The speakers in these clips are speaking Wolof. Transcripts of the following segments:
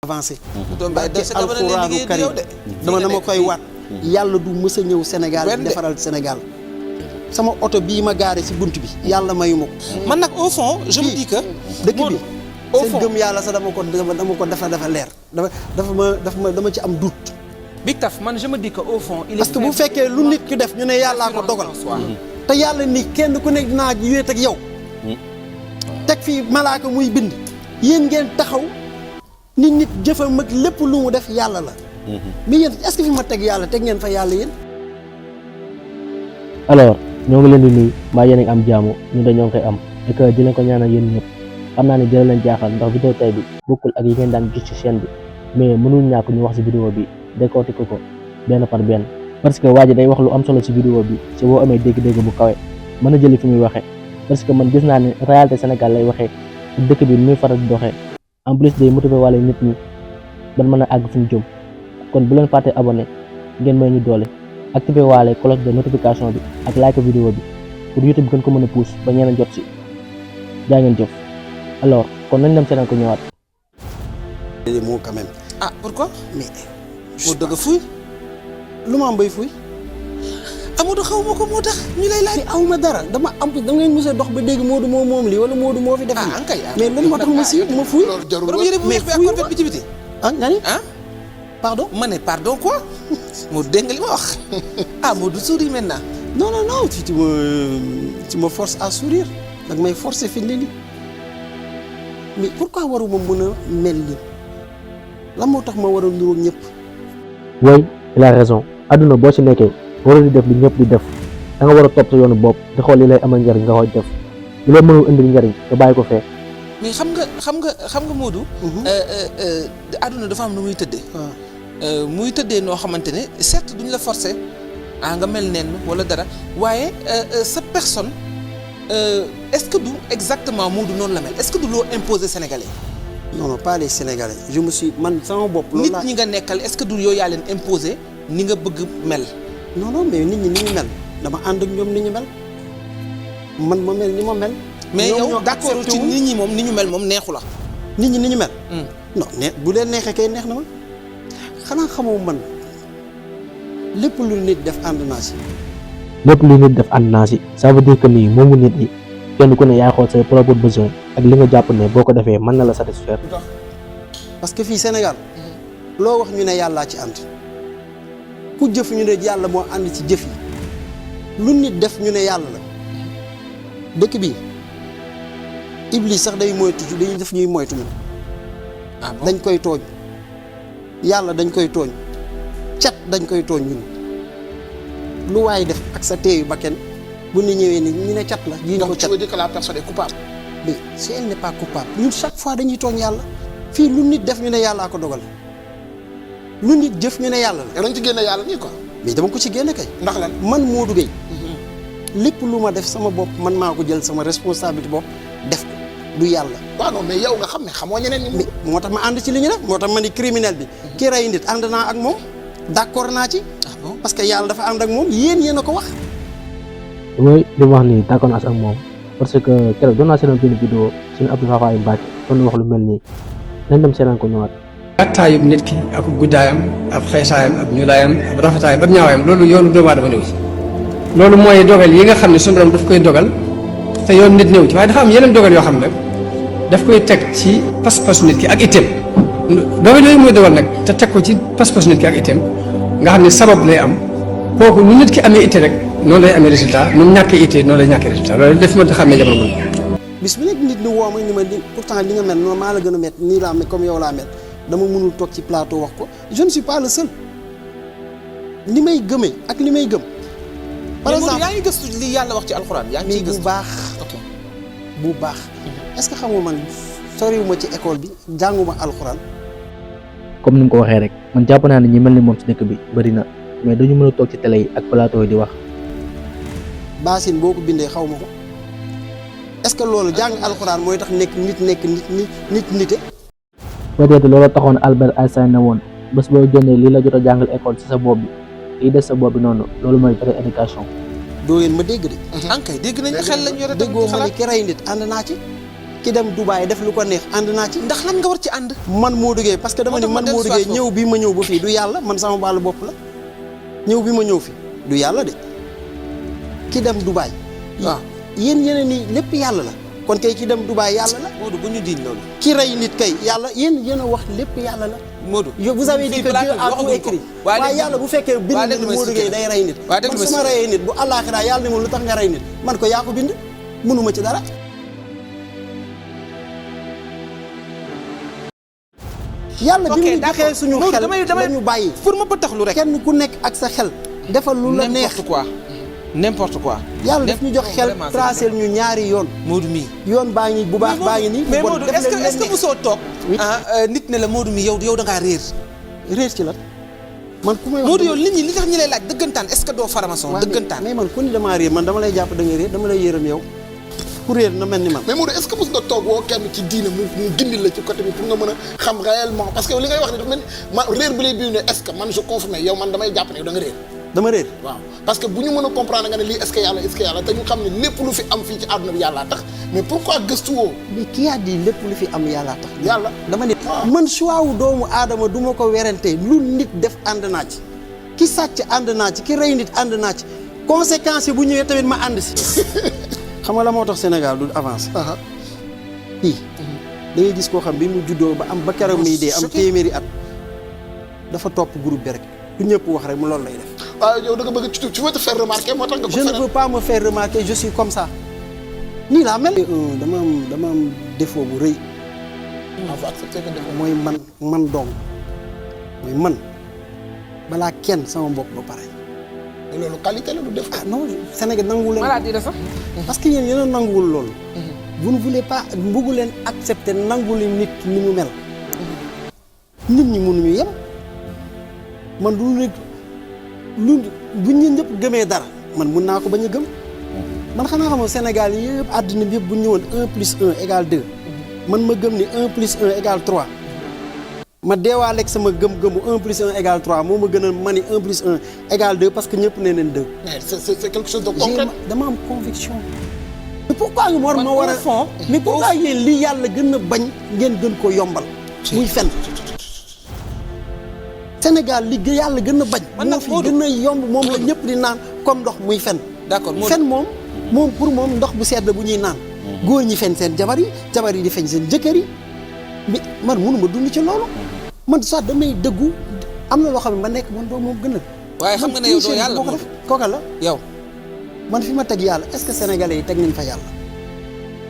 avancé barke alxuraanu karim dama koy waat yàlla du mës a ñëw Sénégal defaral Sénégal sama oto bii ma gaare ci bunt bi yàlla mayu ma ko man nag au fond je me dis que dëkk bi seen gëm yàlla sax dama ko dafa leer dama ci am doute. Big Taf man je me dis que au fond parce que bu fekkee lu nit ki def ñu ne yàllaa ko dogal te yàlla ni kenn ku nekk dinaa wéet ak yow teg fii malaaka muy bind yéen ngeen taxaw nit jëfam ak lépp lu mu def yàlla la mais yéen est-ce que fi ma teg yàlla teg ngeen fa yàlla yéen. alors ñoo ngi leen di nuyu mbaa yéen a ngi am jaamu ñu dañoo ngi koy am et que dina ko ñaanal yéen ñëpp xam naa ne dina leen jaaxal ndax vidéo tey bi bokkul ak yi ngeen daan gis ci chaîne bi mais mënul ñàkk ñu wax ci vidéo bi décortiquer ko benn par benn parce que waa ji day wax lu am solo ci vidéo bi ci boo amee dégg-dégg bu kawe mën a jëli fi muy waxee parce que man gis naa ne réalité Sénégal lay waxee ak dëkk bi muy faral di doxee en plus day motiver wàlle nit ñi ban mën a àgg fu ñu jëm kon bu leen fàtte abonné ngeen may ñu doole activer waale cloche de notification bi ak like vidéo bi pour YouTube gën ko mën a pousse ba ñeneen jot ci jaa ngeen jëf alors kon nañ dem seetaan ko ñëwaat. moo quand même. ah pourquoi. mais moo dëgg fuy. lu ma am bay fuy. Amadou xaw ma ko moo tax ñu lay laaj. aw ma dara dama am da ngeen mos a dox ba dégg Modou moom lii wala Modou moo fi def. ah ankay mais lan moo tax ma si ma fuy. borom yére bu weex bi ak confet bi ci biti. ah nga ni ah. pardon. ma ne pardon quoi. moo dégg nga li ma wax. ah Modou sourit maintenant. non tu me forces à sourire dag may forcer fi ne nii mais pourquoi waruma mën a mel nii lan moo tax ma war a niróo ñëpp. oui il a raison adduna boo ci nekkee waroo di def li ñëpp di def da nga war a topp sa yoonu bopp di xool li lay amal njariñ nga koy def li lay mënul indil njariñ nga bàyyi ko fee. mais xam nga Modou. adduna dafa am nu muy tëddee. muy tëddee noo xamante ne certes duñ la forcer nga mel neen wala dara waaye sa personne est-ce que du exactement Modou noonu la mel est-ce que du loo imposer Sénégalais. non pas les Sénégalais je me suis man sama bopp. loolu nit ñi nga nekkal est-ce que du yow yaa leen imposer ni nga bëgg mel. non mais nit ñi ni ñu mel dama ànd ak ñoom ni ñu mel man ma mel ni ma mel. mais yow d'accord ci nit ñi moom ni ñu mel moom neexu la. nit ñi ni ñu mel. non bu leen neexee kay neex na ma xanaa xamoo man lépp lu nit def ànd naa si. lépp lu nit def ànd naa si ça veut dire que nii moomu nit ñi kenn ku ne yaay xool say propre besoin ak li nga jàpp ne boo ko defee mën na la satisfaire. parce que fii Sénégal loo wax ñu ne yàllaa ci ànd ku jëf ñu ne yàlla moo ànd ci jëf yi lu nit def ñu ne yàlla la dëkk bi Iblis sax day moytu dañuy def ñuy moytu ñun. dañ koy tooñ yàlla dañ koy tooñ cat dañ koy tooñ ñun lu waay def ak sa teeyu bakken bu ñu ñëwee ni ñu ne cat la. ji ñu ko cat donc tu veux dire que la personne est coupable. mais si elle n'est pas coupable ñun chaque fois dañuy tooñ yàlla fii lu nit def ñu ne yàllaa ko dogal lu nit jëf ñu ne yàlla la. yow dañ ci génne yàlla nii quoi. mais dama ko ci génne kay. ndax lan man Modou Gueye lépp lu ma def sama bopp man maa ko jël sama responsabilité bopp def ko du yàlla. waaw non mais yow nga xam ne xamoo ñeneen ñi. moo tax ma ànd ci li ñu def moo tax ma ni criminel bi ki rey nit ànd naa ak moom d'accord naa ci. parce que yàlla dafa ànd ak moom yéen a ko wax. mooy li mu wax nii d'accord naa ak moom parce que keroog doon naa seetaan benn vidéo suñu Abdou Fafaye Mbacke doon wax lu mel nii nañ dem seetaan ko ñëwaat. gàttaayub nit ki ak guddaayam ak xeesaayam ak ñuulaayam ak rafetaayam ak ñaawaayam loolu yoonu doomu aadama néew ci loolu mooy dogal yi nga xam ne suñu borom daf koy dogal te yoon nit néew ci waaye dafa am yeneen dogal yoo xam ne daf koy teg ci pas-pasu nit ki ak itteem dogal yooyu mooy dogal nag te teg ko ci pas-pasu nit ki ak itteem nga xam ne sabab lay am kooku nu nit ki amee itte rek noonu lay amee résultat nu mu ñàkkee itte noonu lay ñàkkee résultat loolu def ma xamee jamono boobu. bis bu nekk nit ñi woo ma ni ma pourtant li nga mel noonu maa la gën a met nii laa mel comme yow laa mel dama mënul toog ci plateau wax ko je ne suis pas le seul li may gëmee ak li may gëm. par exemple yaa ngi gëstu li yàlla wax ci alxuraan yaa ngi ciy gëstu bu baax. bu baax. est-ce que xam nga man soriwuma ci école bi jànguma alxuraan. comme ni mu ko waxee rek man jàpp naa ne ñi mel ni moom ci dëkk bi bëri na mais dañu mën a toog ci télé yi ak plateau yi di wax. Baasin boo ko bindee xaw ma ko est-ce que loolu jàng alxuraan mooy tax nit nite. peut-être loolu taxoon Albert Einstein ne woon bés boo génnee lii la jot a jàngal école ci sa bopp bi liy des sa bopp bi noonu loolu mooy vraie éducation. doo leen ma dégg de. ankay dégg nañ xel lañ yore. déggoo ma ne ki rey nit ànd naa ci. ki dem Dubaï def lu ko neex ànd naa ci. ndax lan nga war ci ànd. man moo duggee parce que dama ni man moo duggee ñëw bi ma ñëw ba fii du yàlla man sama wàllu bopp la ñëw bi ma ñëw fii du yàlla de ki dem Dubaï. waaw yéen yeneen ni lépp yàlla la kon kay ki dem Dubaï yàlla la. Modou bu ñu diin loolu. ki rey nit kay yàlla yéen a wax lépp yàlla la. Modou vous avez dit que Dieu a tout écrit. waaye yàlla bu fekkee bind nit moo duggee day rey nit. man su ma reyee nit bu àllaaxira yàlla ne ma lu tax nga rey nit man ko yaa ko bind mënuma ci dara. yàlla bi mu joxee suñu xel la ñu bàyyi pour ma taxlu rek kenn ku nekk ak sa xel defal lu la neex n'importe quoi yàlla daf ñu jox xel tracé ñu ñaari yoon Modou mii yoon baa ngi bu baax baa ngi nii mais Modou est-ce que bu soo toog nit ne la Modou mii yow da ngaa réer ci la man ku may wax Modou yow nit ñi li tax ñi lay laaj dëggantaan est-ce que doo faramason dëggantaan mais man ku ni damaa réer man dama lay jàpp da nga réer dama lay yërëm yow ku réer na mel ni man mais Modou est-ce que mos nga toog woo kenn ci diine mu gindi la ci côté bi pour nga mën a xam réellement parce que li ngay wax ni dafa mel ni ma réer bi lay biir ne est-ce que man je confirme yow man damay jàpp ne yow da nga réer dama réer waaw parce que bu ñu mën a comprendre nga ne lii est-ce que yàlla te ñu xam ne lépp lu fi am fii ci àdduna bi yàllaa tax mais pourquoi gëstu woo mais kii a di lépp lu fi am yàllaa tax yàlla dama ne man choix wu doomu aadama du ma ko werante lu nit def ànd naa ci ki sàcc ànd naa ci ki rey nit ànd naa ci conséquences yi bu ñëwee tamit ma ànd si xam nga la moo tax Sénégal du avancé fii da ngay gis koo xam bi mu juddoo ba am ba keroog muy dee am téeméeri at dafa topp groupe bi rek du ñëpp wax rek mu loolu lay def waaw yow da nga bëgg tu veux te faire remarquer moo tax nga je ne veux pas me faire remarquer je suis comme ça nii laa mel dama am défaut bu rëy mooy man dong mooy man balaa kenn sama mbokk ba pare loolu qualité la du def ah non Sénégal nanguwul leen maladie la sax parce que yéen a nanguwul loolu vous ne voulez pas bëggu leen accepter nangu leen nit ni mu mel nit ñi mënuñu yem man lu bu ñu ñëpp gëmee dara man mun naa ko bañ a gëm man xanaa xamoo Sénégal yëpp àddina bi yëpp bu ñu ñëwoon 1+1 égale 2 man ma gëm ni 1+1 égale 3 ma deewaaleeg sama gëm-gëmu 1+1 égale 3 moo ma gën a ma ni 1+1 égale 2 parce que ñëpp nee nañ 2. mais c'est quelque chose de concret. dama am conviction. mais pourquoi nga war ma war a fond mais pourquoi yéen li yàlla gën a bañ ngeen gën ko yombal. muy fen Sénégal li yàlla gën a bañ. moo fi gën a yomb moom la ñëpp di naan comme ndox muy fen. d'accord fen moom pour moom ndox bu sedd bu ñuy naan. góor ñi fen seen jabar yi di feñ seen jëkkër yi mais man mënuma dund ci loolu. man sax damay dëggu am na loo xam ne ma nekk man doo moom gën a. waaye xam nga ne yow doo yàlla moom kooka la yow. man fi ma teg yàlla est-ce que sénégalais yi teg nañ fa yàlla.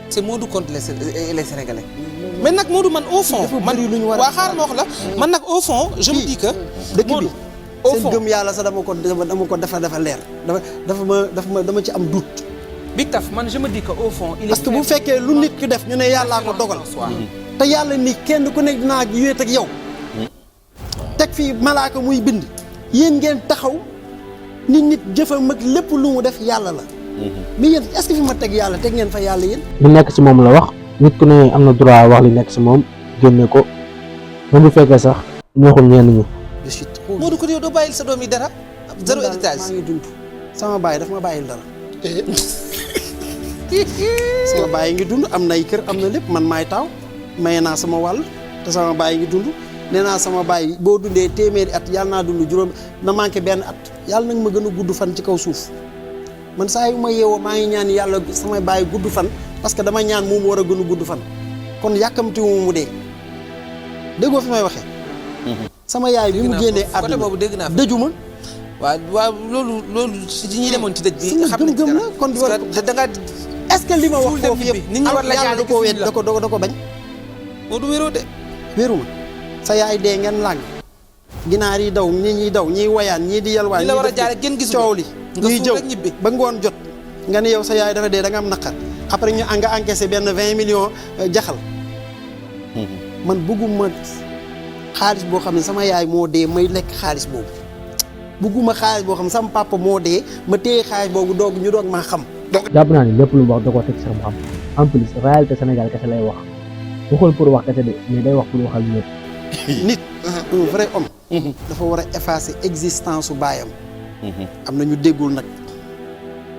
c'est Modou contre les sénégalais. mais nag Modou man au fond. man waa xaaral ma wax la. man nag au fond je me dis que. dëkk bi seen gëm yàlla sax dama ko dafa leer dama ci am doute. Big Taf man je me dis que au fond. parce que bu fekkee lu nit ki def ñu ne yàllaa ko dogal. te yàlla ni kenn ku nekk dinaa wéet ak yow. teg fii malaaka muy bind. yéen ngeen taxaw ni nit jëfam ak lépp lu mu def yàlla la. mais yéen est-ce que fi ma teg yàlla teg ngeen fa yàlla yéen. li nekk ci moom la wax nit ku ne am na droit wax li nekk ci moom génne ko même bu fekkee sax neexul ñenn ñi. je suis trop. Modou ko yow doo bàyyil sa doom yi dara. zéro héritage maa ngi dund sama baay daf ma bàyyil dara. sama baay ngi dund am nay kër am na lépp man maay taaw maye naa sama wàll te sama baay ngi dund nee naa sama baay boo dundee téeméeri at yàlla naa dund juróom na manqué benn at yàlla nag ma gën a gudd fan ci kaw suuf man saa yu ma yeewoo maa ngi ñaan yàlla sama baay gudd fan parce que dama ñaan moom war a gën a gudd fan kon yàkkamtiwu mu dee déggoo fi may waxee. sama yaay bi mu génnee àdduna boobu dégg naa dëju ma. waaw loolu si ñi demoon ci dëj bi. xam ne gëm la kon da nga est-ce que li ma wax foofu yëpp nit ñi war la yàlla da koo wet da ko bañ. Modou wéroo de. wéru ma sa yaay dee ngeen làng ginaar yi daw nit ñi daw ñiy woyaan ñii di yalwaan. ñi la war a jaare gën gis coow li ñuy jëw ba ngoon jot nga ne yow sa yaay dafa dee da nga am naqar après ñu nga encaissé benn 20 millions jaxal. man bëgguma xaalis boo xam ne sama yaay moo dee may lekk xaalis boobu bëgguma xaalis boo xam ne sama papa moo dee ma téye xaalis boobu ñu doog maa xam. jàpp naa ni lépp lu mu wax da koo teg sax mu xam en plus réalité Sénégal kese lay wax waxul pour wax kese de mais day wax pour waxal ñëpp. nit un vrai homme. dafa war a effacer existence su baayam. am na ñu déggul nag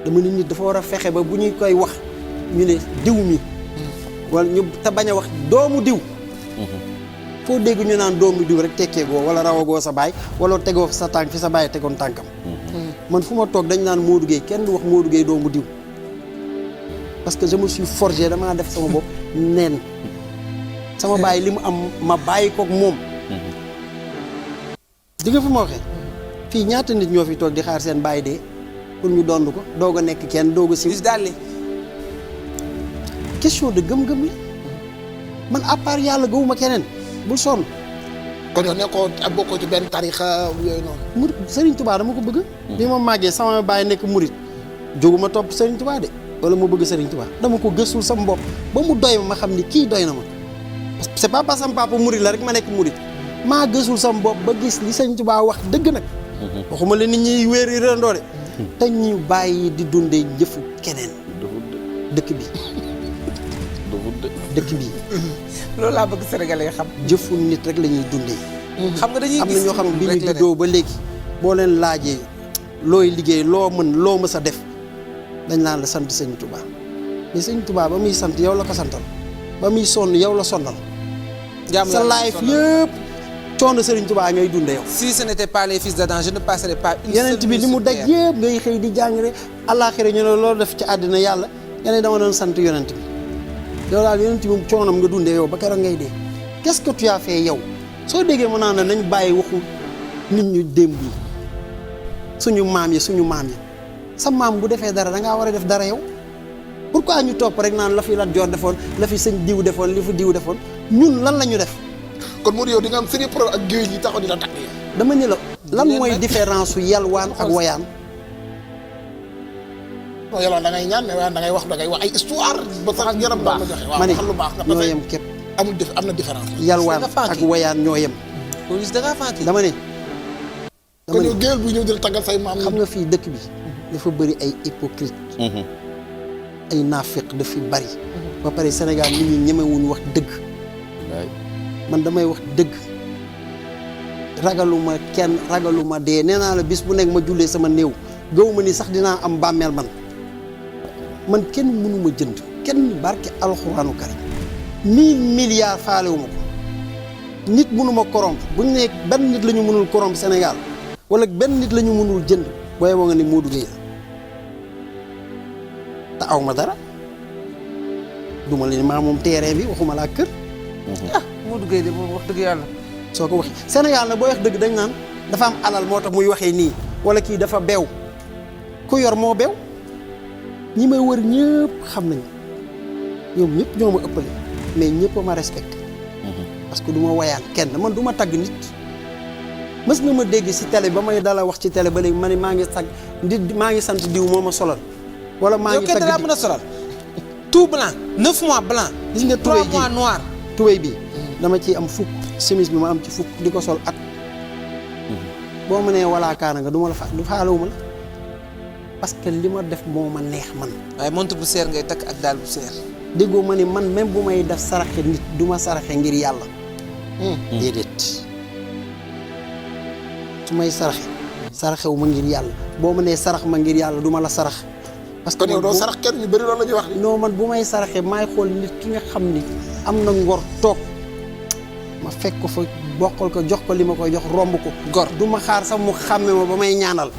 dama ni nit dafa war a fexe ba bu ñuy koy wax ñu ne diw mi wala ñu te bañ a wax doomu diw foo dégg ñu naan doomu diw rek tekkee goo wala rawagoo sa baay wala tegoo sa tànk fi sa baay tegoon tànkam man fu ma toog dañ naan Modou Gueye kenn du wax Modou Gueye doomu diw parce que je me suis forgé damaa def sama bopp neen sama baay li mu am ma bàyyi kook moom di nga fi ma waxee fii ñaata nit ñoo fi toog di xaar seen baay dee pour ñu dond ko doog a nekk kenn doog a siiw question de gëm-gëm la man à part yàlla gëwuma keneen bul sonn kon yow nekkoo bokkoo ci benn tarixa yooyu noonu. murit Serigne Touba dama ko bëgg. bi ma màggee sama baay nekk murit jóguma topp Serigne Touba de wala mu bëgg Serigne Touba dama ko gëstul sama bopp ba mu doy ma xam ni kii doy na ma parce que c'est pas parce que sama papa murit la rek ma nekk murit maa gësul sama bopp ba gis li Serigne Touba wax dëgg nag. waxuma la nit ñi wéer yi rëndoo de. te ñu bàyyi di dundee jëfu keneen. dëkk bi. dëkk bi. loolu laa bëgg sénégalais xam. jëfu nit rek la ñuy dundee. xam nga dañuy gis am na ñoo xam ne bi ñu juddoo ba léegi boo leen laajee looy liggéey loo mën loo mës a def dañ naan la sant sëñ Touba mais sëñ Touba ba muy sant yow la ko santal ba muy sonn yow la sonnal. sa life yëpp coono sëriñ Touba ngay dundee yow. si ce n'était pas les fils d'Adam je ne passerais pas une seule yeneen bi li mu daj yëpp ngay xëy di jàngale àllaaxira ñu ne loolu def ci àddina yàlla nga ne dama doon sant yonent bi yow daal yonent bi coonam nga dundee yow ba keroog ngay dee qu'est-ce que tu as fait yow. soo déggee mu naan nañ bàyyi waxu nit ñu démb yi suñu maam yi sa maam bu defee dara da ngaa war a def dara yow pourquoi ñu topp rek naan la fi Lat Joor defoon la fi sëñ diw defoon li fi diw defoon ñun lan la ñu def. kon Modou yow di nga am sérieux problème ak géej yi taxaw di la takk. dama ni la lan mooy différence su yalwaan ak woyaan. non yalwaan da ngay ñaan mais woyaan da ngay wax ay histoire ba sax yaram baax la joxe. waaw waxal lu baax nga ñoo yem képp. am na différence. yalwaan ak woyaan ñoo yem. police da ngaa fànki. dama ne. kon yow géwél bu ñëw di la taggal say maam. xam nga fii dëkk bi dafa bëri ay hypocrite ay naafiq daf fi bëri. ba pare Sénégal nit ñi ñemewuñu wax dëgg. man damay wax dëgg ragaluma kenn ragaluma dee nee naa la bis bu nekk ma jullee sama néew gaw ma ni sax dinaa am bàmmeel man kenn mënuma jënd kenn barke alxuraanu karim 1000 milliards faalewuma ko nit mënuma corrompre bu ñu ne benn nit la ñu mënul corrompre Sénégal wala benn nit la ñu mënul jënd booy boo nga ni Modou Gueye te aw ma dara duma leen maa moom terrain bi waxuma laa kër. Modou Gueye de moom wax dëgg yàlla. soo ko waxee Sénégal nag booy wax dëgg dañ naan dafa am alal moo tax muy waxee nii wala kii dafa beew ku yor moo beew ñi may wër ñëpp xam nañu ñoom ñëpp ñoo ma ëppale mais ñëpp ma respecté. parce que du ma woyaan kenn man du ma tagg nit. mës nga ma dégg si télé ba may dala wax ci télé ba léegi ma ne maa ngi sant diw moo ma solal. wala maa ngi tagg yow kenn mën a solal. tout blanc 9 mois blanc. gis nga 3 mois noir. tubéy bi dama ciy am fukk chemise bi ma am ci fukk di ko sol at. boo ma nee walaa kaana nga du ma la du faalewuma la parce que li ma def moo ma neex man. waaye montre bu seer ngay takk ak daal bu seer. déggoo ma ni man même bu may def saraxe nit du ma saraxe ngir yàlla. déedéet su may saraxewu ma ngir yàlla boo ma nee sarax ma ngir yàlla du ma la sarax. parce que kon yow doo sarax kenn ñu bëri loolu la ñuy wax. non man bu may saraxe maay xool nit ki nga xam ni am na ngor toog ma fekk ko fa bokkal ko jox ko li ma koy jox romb ko. gor du ma xaar sax mu xàmme ma ba may ñaanal.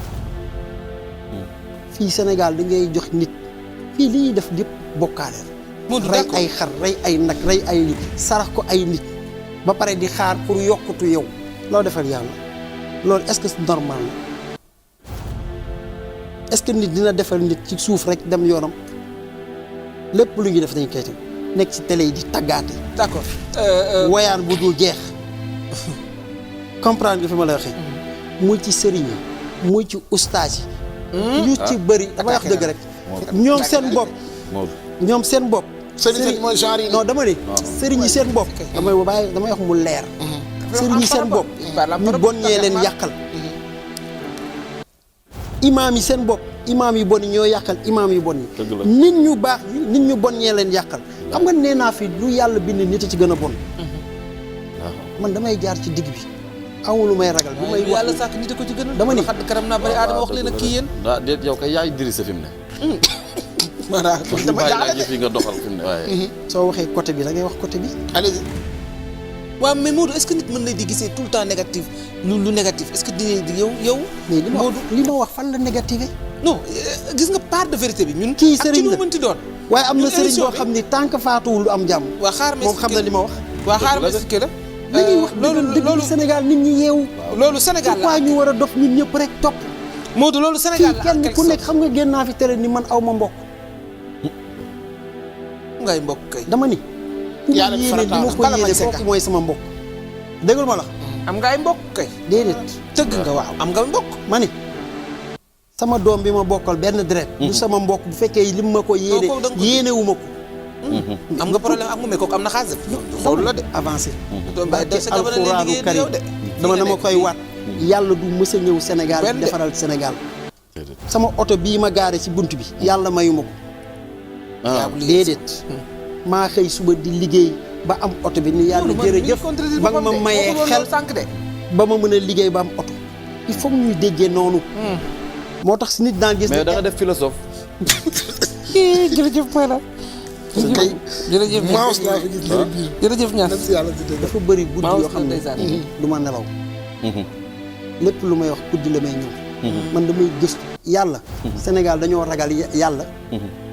fii Sénégal da ngay jox nit fii li ñuy def yëpp bokkaale la. rey ay xar rey ay nag rey ay sarax ko ay nit ba pare di xaar pour yokkutu yow loo defal yàlla loolu est-ce que c'est normal la est-ce que nit dina defal nit ci suuf rek dem yoonam lépp lu ñuy def dañ koy teg nekk ci télé yi di taggaate. d'accord. woyaan bu dul jeex comprendre nga fi ma la waxee. muy ci sëriñ yi muy ci ustaas yi. yu ci bëri dama wax dëgg rek. ñoom seen bopp. ñoom seen bopp. sëriñ mooy genre yi. non dama ne. sëriñ yi seen bopp. damay wax mu leer. sëriñ yi seen bopp. ñu bon ñee leen yàqal. imaam yi seen bopp imaam yu bon yi ñoo yàqal imaam yu bon yi. nit ñu baax nit ñu bon ñee leen yàqal. xam nga nee naa fi lu yàlla bind nit a ci gën a bon. man damay jaar ci digg bi. amul lu may ragal bu may wax yàlla sàkk nit a ko ci gën a. dama ni xadd karam naa bari aadama wax leen ak kii yéen. déet yow kay yaay diri sa fi mu ne. maanaam ñu bàyyi la yëf yi nga doxal fi mu ne waaye. soo waxee côté bi da ngay wax côté bi. allez-y. waaw mais Modou est-ce que nit mën na di gisee tout le temps négatif lu négatif est-ce que yow. mais li ma wax fan la négativé. non gis nga part de vérité bi ñun. kii ak sëriñ ci la lu mënti doon. waaye am na ñun sëriñ émission boo xam ni tant que faatuwul du am jàmm. waa xaar ma moom xam na li ma wax. waa xaar ma expliqué la. li ñuy wax loolu Sénégal nit ñi yeewu. loolu Sénégal la pourquoi ñu war a dof ñun ñëpp rek topp. Modou loolu Sénégal fii la kenn ku nekk xam nga génn naa fi télé ni man aw ma mbokk. ngay mbokk kay. dama ni. Yàlla yéene farataal bi ma ko bala may yéene sekka. kooku mooy sama mbokk. déggal ma la. am nga ay mbokk kay. déedéet. tëgg nga waaw am nga mbokk. ma ni sama doom bi ma bokkal benn deret. du sama mbokk bu fekkee lim ma ko yéene kooku da nga ko- yéenewu ma ko. am nga problème ak moom mais kooku am na xaalis. loolu la de. avancé. doom ba barke sa jabar lay alxuraanu liggéey karim yow de. dama koy waat. yàlla du mës a ñëw Sénégal Benn di de. defaral Sénégal. sama oto bii ma gaare ci bunt bi. yàlla mayu ma ko. ah déedéet. maa xëy suba di liggéey ba am oto bi ni yàlla jërëjëf ba nga ma mayee xel sànq de. ba ma mën a liggéey ba am oto. il faut que ñuy déggee noonu. moo tax si nit daan gis. mais da nga def philosophe. jërëjëf mooy la. kay jërëjëf Maos laa fi gis léegi biir. jërëjëf ñaan. dem si yàlla di dégg. dafa bëri guddi Maos yoo xam ne ndeysaan. du ma nelaw. lépp lu may wax guddi la may ñëw. man damay gëstu yàlla. Sénégal dañoo ragal yàlla.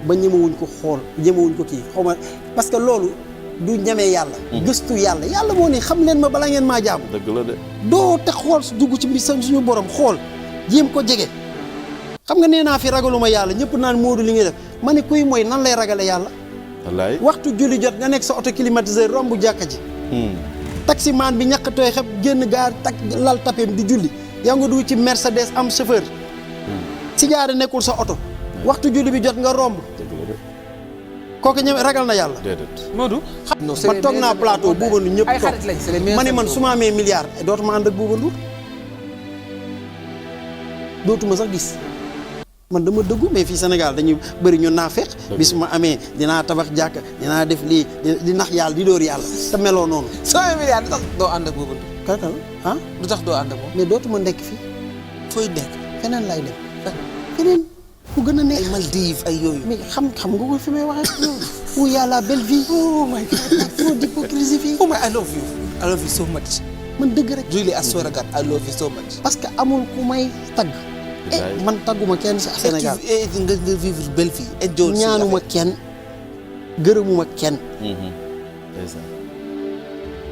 ba ñemewuñ ko xool ñemewuñ ko kii xaw ma parce que loolu du ñemee yàlla. gëstu yàlla yàlla moo ne xam leen ma balaa ngeen maa jaamu. dëgg la de. doo te xool su dugg ci biir suñu borom xool jéem ko jege. xam nga nee naa fi ragaluma yàlla ñëpp naan Modou li ngay def ma ne kuy mooy nan lay ragale yàlla. wallaay. waxtu julli jot nga nekk sa auto climatiseur romb jàkka ji. taximaan bi ñàkk tooy xeb génn gaar tak lal tapeem di julli yaa nga dugg ci Mercedes am chauffeur. si jaare nekkul sa oto. waxtu julli bi jot nga romb. dëgg la de. kooku ñëw ragal na yàlla. déedéet. Modou. man toog naa plateau Bouba Ndour ñëpp ay toog xarit lañ c'est les meilleurs ma ne man su ma amee milliard dootuma ànd ak Bouba Ndour dootuma sax gis man dama dëggu mais fii Sénégal dañuy bëri ñu naa fekk bi su ma amee dinaa tabax jàkka dinaa def lii di nax yàlla di dóor yàlla te meloo noonu. 100 milliards lu tax doo ànd ak boobu. kakal ah lu tax doo ànd ak moom. mais dootuma nekk fii fooy nekk. feneen lay dem feneen ku gën a neex. ay Maldives ay yooyu. mais xam nga ko fi may waxee où y a la belle vie. oh my God trop d'hypocrisie fii. oh my I love you. I love you so much. man dëgg rek. really I swear to God I love you so much. parce que amul ku may tagg. man tagguma kenn ci Sénégal. nga vivre belle vie. enjoy ñaanuma kenn gërëmuma kenn.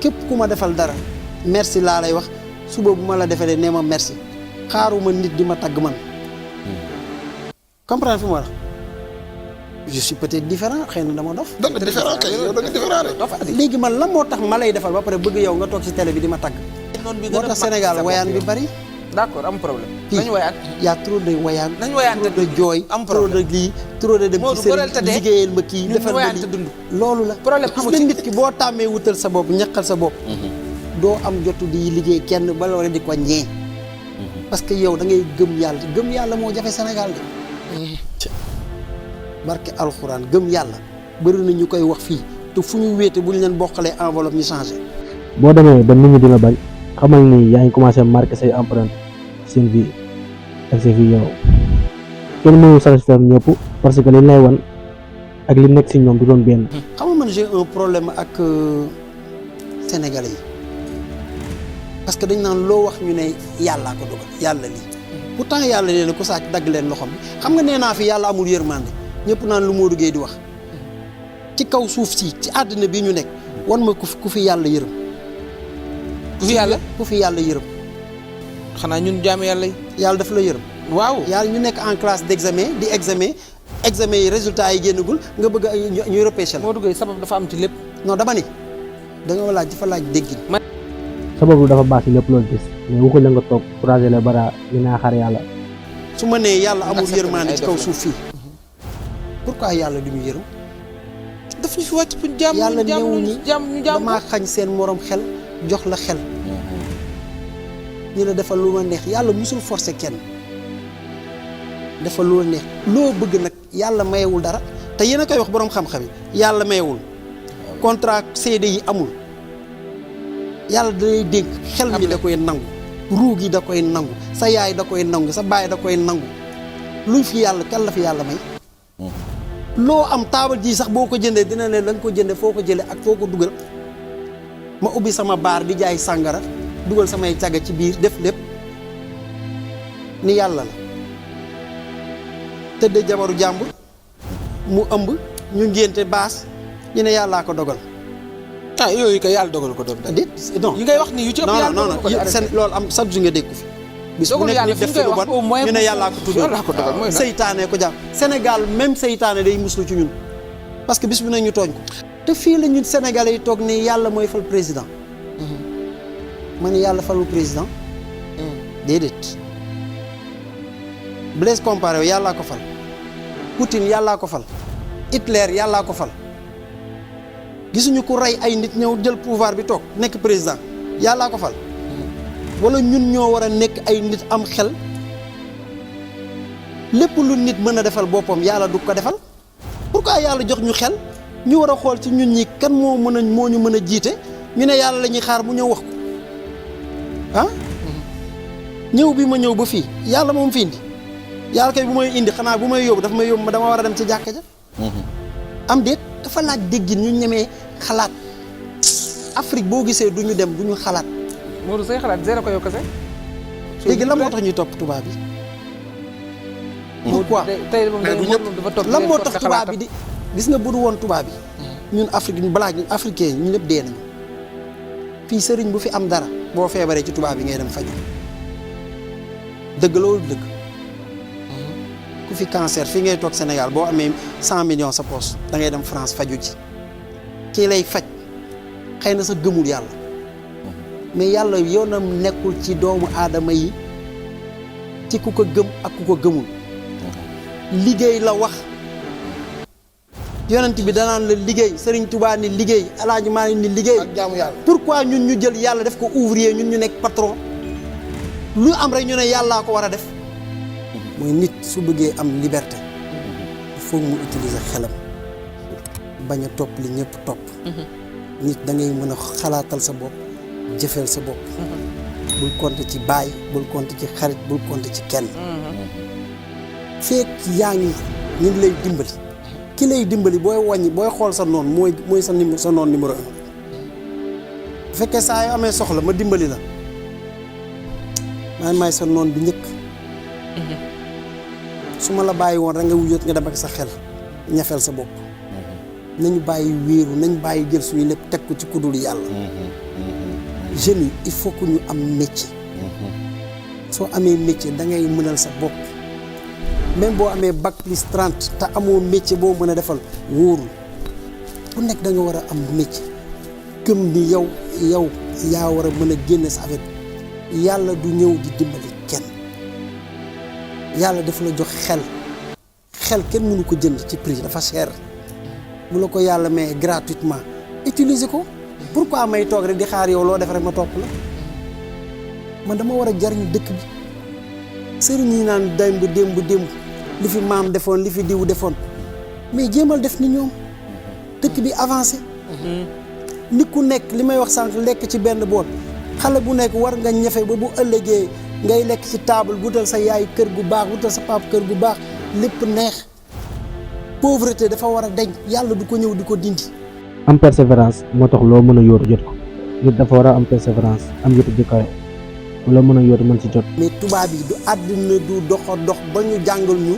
képp ku ma defal dara merci laa lay wax suba bu ma la defalee nee ma merci xaaruma nit di ma tagg man. comprendre fi mu war je suis peut-être différent xëy na dama dof. da nga différent kay yow da nga différent rek. léegi man lan moo tax ma lay defal ba pare bëgg yow nga toog ci télé bi di ma tagg. moo tax Sénégal wayaan bi bari. d'accord am problème. nañu wayaan. y a trop de wayaan. nañu wayaan trop de jooy. am trop problème de lii trop de dem ci sëriñ liggéeyal ma kii defal ma lii loolu la. problème gis amu nga ci. nit ki boo tàmmee wutal sa bopp ñaqal sa bopp. doo am jotu di liggéey kenn ba loolu di ko ñee. parce que yow da ngay gëm yàlla moo jafe Sénégal de. barke alxuraan gëm yàlla bëri na ñu koy wax fii te fu ñu wéete bu ñu leen bokkalee enveloppe ñu changé. boo demee ba nit ñi dina bañ xamal ni yaa ngi commencé marqué say empreinte seen vie ak sa vie yow kenn mënul satisfaire ñëpp parce que li lay wan ak li nekk si ñoom du doon benn. xam nga man j'ai un problème ak sénégalais yi parce que dañ naan loo wax ñu ne yàllaa ko dogal yàlla lii pourtant yàlla leen ko sàcc dagg leen loxoom bi xam nga nee naa fi yàlla amul yërmande ñëpp naan lu Modou Gueye di wax ci kaw suuf si ci àddina bi ñu nekk wan ma ku fi yàlla yërëm. ku fi yàlla ku fi yàlla yërëm. xanaa ñun jaamu yàlla yi. yàlla daf la yërëm. waaw yàlla ñu nekk en classe d'examen di examen yi résultats yi génnagul nga bëgg a ñu repêché la. Modou Gueye sabab dafa am ci lépp. non dama ni da nga laaj dafa laaj déggin. sababu dafa baax si lépp loolu gis mais waxuñ la nga toog croiser les bras dinaa xaar yàlla. su ma nee yàlla amul yërmande ci kaw suuf fii pourquoi yàlla du ñu yërëm. daf ñu fi wàcc pour jàmm yàlla néewuñu jàmm damaa xañ seen morom xel jox la xel. ñu la defal lu ma neex yàlla musul forcer kenn defal lu la neex loo bëgg nag yàlla mayewul dara te yéen a koy wax borom xam-xam yi yàlla mayewul contrat CD yi amul yàlla dalay dénk xel mi da koy nangu ruug yi da koy nangu sa yaay da koy nangu sa baay da koy nangu luñ fi yàlla kan la fi yàlla may loo am taabal ji sax boo ko jëndee dina ne la nga ko jëndee foo ko jëlee ak foo ko dugal ma ubbi sama baar di jaay sàngara dugal samay caga ci biir def lépp ni yàlla la tëdd jabaru jàmbur mu ëmb ñu ngénte baas ñu ne yàllaa ko dogal. ah yooyu kay yàlla dogal ko doom déet non yi ngay wax ni yu ci ëpp yàlla non seen loolu am chaque jour nga dégg ko fi. bis bu nekk nit def fi lu bon ñu ne yàllaa ko tudd seytaane ko jàpp Sénégal même seytaane day muslu ci ñun parce que bis bu ne ñu tooñ ko te fii la ñun Sénégalais yi toog ni yàlla mooy fal président ma ne yàlla falul président déedéet Blaise Compaoré yàllaa ko fal Poutine yàllaa ko fal Hitler yàllaa ko fal gisuñu ku rey ay nit ñëw jël pouvoir bi toog nekk président yàllaa ko fal wala ñun ñoo war a nekk ay nit am xel lépp lu nit mën a defal boppam yàlla du ko defal pourquoi yàlla jox ñu xel ñu war a xool ci ñun ñi kan moo ñu mën a jiite ñu ne yàlla la ñuy xaar mu ñëw wax ko ah ñëw bi ma ñëw ba fii yàlla moom fi indi yàlla kay bu may indi xanaa bu may yóbbu dafa may yóbbu dama war a dem ci jàkka ja am déet dafa laaj déggin ñu ñemee xalaat Afrique boo gisee du ñu dem du ñu xalaat. Modou say xalaat zéro ko yow kese. léegi lan moo tax ñuy topp tubaab bi. pourquoi lan moo tax tubaab bi di gis nga bu du woon tubaab bi. ñun Afrique balaa ñun africain ñun ñëpp dee nañu fii sëriñ bu fi am dara boo feebaree ci tubaab bi ngay dem faju dëgg loolu dëgg. ku fi cancer fii ngay toog Sénégal boo amee 100 millions sa poche da ngay dem France faju ji kii lay faj xëy na sa gëmul yàlla mais yàlla yoonam nekkul ci doomu aadama yi ci ku ko gëm ak ku ko gëmul liggéey la wax yonent bi danaan la liggéey Serigne Touba ni liggéey Alaaji Maalik ni liggéey ak jaamu yàlla. pourquoi ñun ñu jël yàlla def ko ouvrier ñun ñu nekk patron lu am rek ñu ne yàllaa ko war a def mooy nit su bëggee am liberté il faut mu utiliser xelam bañ a topp li ñëpp topp nit da ngay mën a xalaatal sa bopp jëfeel sa bopp bul compter ci baay bul compter ci xarit bul compter ci kenn fekk yaa ngi ñu ngi lay dimbali ki lay dimbali booy wàññi booy xool sa noon mooy sa noon numéro 1 bu fekkee saa yoo amee soxla ma dimbali la maay sa noon bi njëkk su ma la bàyyi woon rek nga wuyot nga dem ak sa xel ñafeel sa bopp nañu bàyyi wéeru nañ bàyyi jël suñu lépp teg ko ci kudul yàlla jeunes yi il faut que ñu am métier soo amee métier da ngay mënal sa bopp même boo amee bac plus 30 te amoo métier boo mën a defal wóorul ku nekk da nga war a am métier gëm ni yow yaa war a mën a génne sa affaire yàlla du ñëw di dimbali kenn yàlla dafa la jox xel kenn mënu ko jënd ci prix dafa cher bu la ko yàlla may gratuitement utiliser ko pourquoi may toog rek di xaar yow loo def rek ma topp la man dama war a jariñ dëkk bi sëriñ yi naan démb li fi maam defoon li fi diw defoon mais jéemal def ni ñoom dëkk bi avancé nit ku nekk li may wax sànq lekk ci benn bool xale bu nekk war nga ñafe ba bu ëllëgee ngay lekk ci table wutal sa yaay kër gu baax wutal sa papa kër gu baax lépp neex pauvreté dafa war a deñ yàlla du ko ñëw di ko dindi. am persévérance moo tax loo mën a yóotu jot ko nit dafa war a am persévérance am yotu jëkkaay loo mën a yóotu mën ci jot. mais tubaab yi du àddina du dox ba ñu jàngal ñu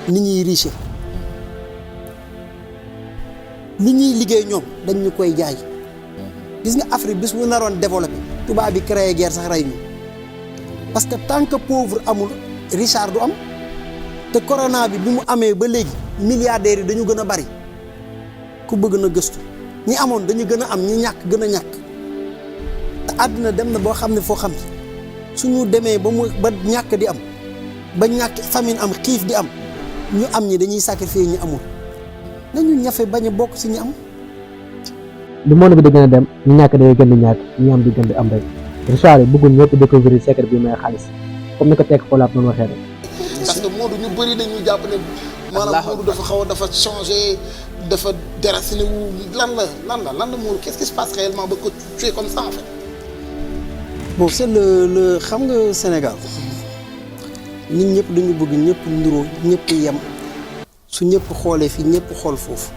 ni ñuy riche li ñuy liggéey ñoom dañ ñu koy jaay gis nga Afrique bis bu naroon développé tubaab bi créé guerre sax rey ñu parce que tant que pauvre amul richard du am te corona bi mu amee ba léegi milliardaires yi dañu gën a bari ku bëgg na gëstu ñi amoon dañu gën a am ñi ñàkk gën a ñàkk te àdduna dem na boo xam ne foo xam ne suñu demee ba ñàkk di am ba ñàkk famine am xiif di am ñu am ñi dañuy sacrifier ñi amul nañu ñafe bañ a bokk ci ñi am. li monde bi di gën a dem ñu ñàkk day gën di ñàkk ñu am di gën di am rek Richard yi bëggul ñëpp découvrir secret bi may xaalis comme ni ko tekk xoolaat noonu waxee rek. parce que Modou ñu bëri dañuy jàpp ne maanaam Modou dafa changé dafa déraciné wu lan la Modou qu'est-ce qui se passe réellement ba ko tu es comme ça en fait. bon c'est le xam nga Sénégal nit ñëpp dañu bëgg ñëpp niroo ñëpp yem su ñëpp xoolee fii ñëpp xool foofu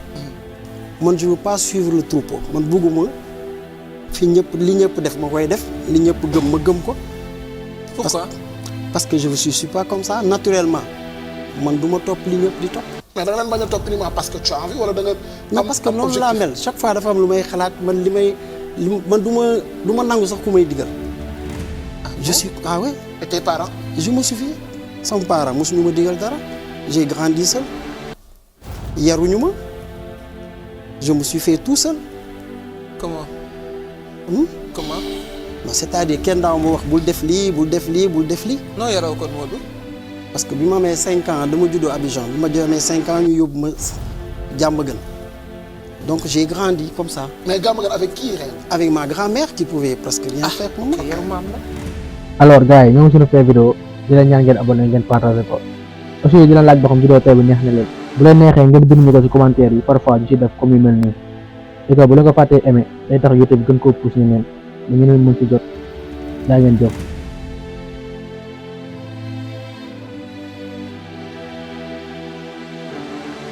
man je veux pas suivre le troupeau man bugguma fi ñëpp li ñëpp def ma koy def li ñëpp gëm ma gëm ko. pourquoi parce que je ne suis pas comme ça naturellement man du ma topp li ñëpp di topp. mais da nga leen bañ a topp uniquement parce que tu as envie wala da nga. non parce que noonu laa mel chaque fois dafa am lu may xalaat man man du ma nangu sax ku may digal. je suis ouais. et tes parents. je me suffis sama parent mosuñu ma digal dara j'ai grandi seul yaruñu ma je me suis fait tout seul. comment. comment. non c'est-à-dire kenn daaw ma wax bul def lii bul def lii bul def lii. non yaroo kon Modou. parce que bi ma amee 5 ans dama juddoo Abidjan bi ma amee 5 ans ñu yóbbu ma Diamaguène donc j'ai grandi comme ça. mais Diamaguène avec qui réellement. avec ma grand-mère qui pouvait presque rien faire pour moi. yaru maam la. alors gars yi ñoo ngi suñu fee vidéo di leen ñaan ngeen abonné ngeen partagé ko aussi di leen laaj ba xam vidéo tey bi neex na leen bu leen neexee ngeen bind ñu ko ci commentaire yi parfois ñu ci def comme yu mel nii et que bu leen ko fàttee aimé day tax YouTube gën koo pousse ñu ngeen mën ci jot daa ngeen jëf.